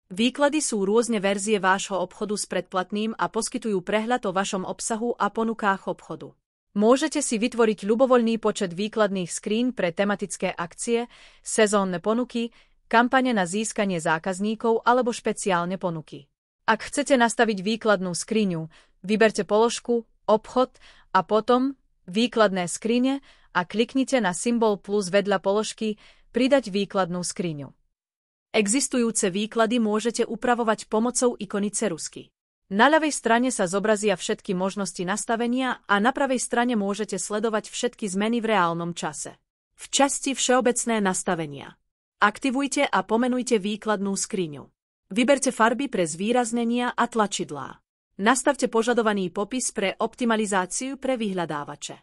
Výklady sú rôzne verzie vášho obchodu s predplatným a poskytujú prehľad o vašom obsahu a ponukách obchodu. Môžete si vytvoriť ľubovoľný počet výkladných skríň pre tematické akcie, sezónne ponuky, kampane na získanie zákazníkov alebo špeciálne ponuky. Ak chcete nastaviť výkladnú skriňu, vyberte položku, obchod a potom výkladné skrine a kliknite na symbol plus vedľa položky Pridať výkladnú skriňu. Existujúce výklady môžete upravovať pomocou ikony ceruzky. Na ľavej strane sa zobrazia všetky možnosti nastavenia a na pravej strane môžete sledovať všetky zmeny v reálnom čase. V časti Všeobecné nastavenia. Aktivujte a pomenujte výkladnú skriňu. Vyberte farby pre zvýraznenia a tlačidlá. Nastavte požadovaný popis pre optimalizáciu pre vyhľadávače.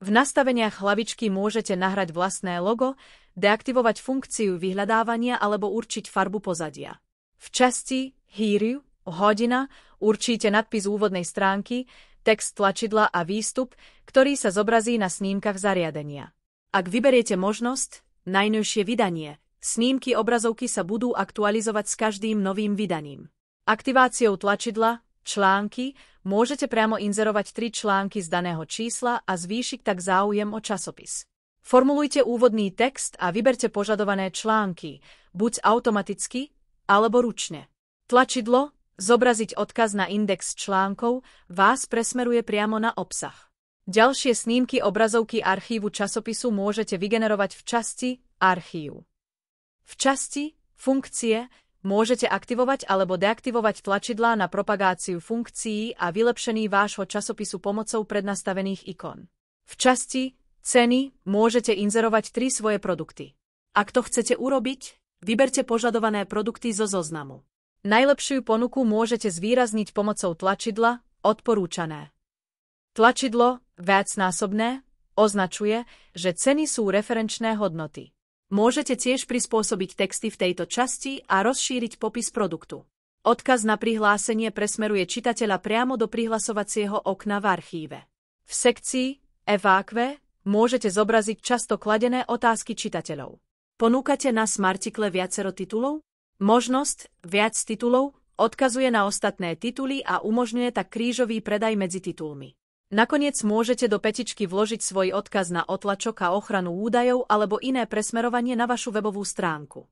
V nastaveniach hlavičky môžete nahrať vlastné logo, deaktivovať funkciu vyhľadávania alebo určiť farbu pozadia. V časti Hýriu, hodina, určíte nadpis úvodnej stránky, text tlačidla a výstup, ktorý sa zobrazí na snímkach zariadenia. Ak vyberiete možnosť Najnovšie vydanie, snímky obrazovky sa budú aktualizovať s každým novým vydaním. Aktiváciou tlačidla Články môžete priamo inzerovať 3 články z daného čísla a zvýšiť tak záujem o časopis. Formulujte úvodný text a vyberte požadované články, buď automaticky, alebo ručne. Tlačidlo Zobraziť odkaz na index článkov vás presmeruje priamo na obsah. Ďalšie snímky obrazovky archívu časopisu môžete vygenerovať v časti Archív. V časti Funkcie môžete aktivovať alebo deaktivovať tlačidlá na propagáciu funkcií a vylepšení vášho časopisu pomocou prednastavených ikon. V časti Ceny môžete inzerovať 3 svoje produkty. Ak to chcete urobiť, vyberte požadované produkty zo zoznamu. Najlepšiu ponuku môžete zvýrazniť pomocou tlačidla Odporúčané. Tlačidlo Viacnásobné označuje, že ceny sú referenčné hodnoty. Môžete tiež prispôsobiť texty v tejto časti a rozšíriť popis produktu. Odkaz na prihlásenie presmeruje čitateľa priamo do prihlasovacieho okna v archíve. V sekcii FAQ môžete zobraziť často kladené otázky čitateľov. Ponúkate na Smartikle viacero titulov? Možnosť Viac titulov odkazuje na ostatné tituly a umožňuje tak krížový predaj medzi titulmi. Nakoniec môžete do petičky vložiť svoj odkaz na otlačok a ochranu údajov alebo iné presmerovanie na vašu webovú stránku.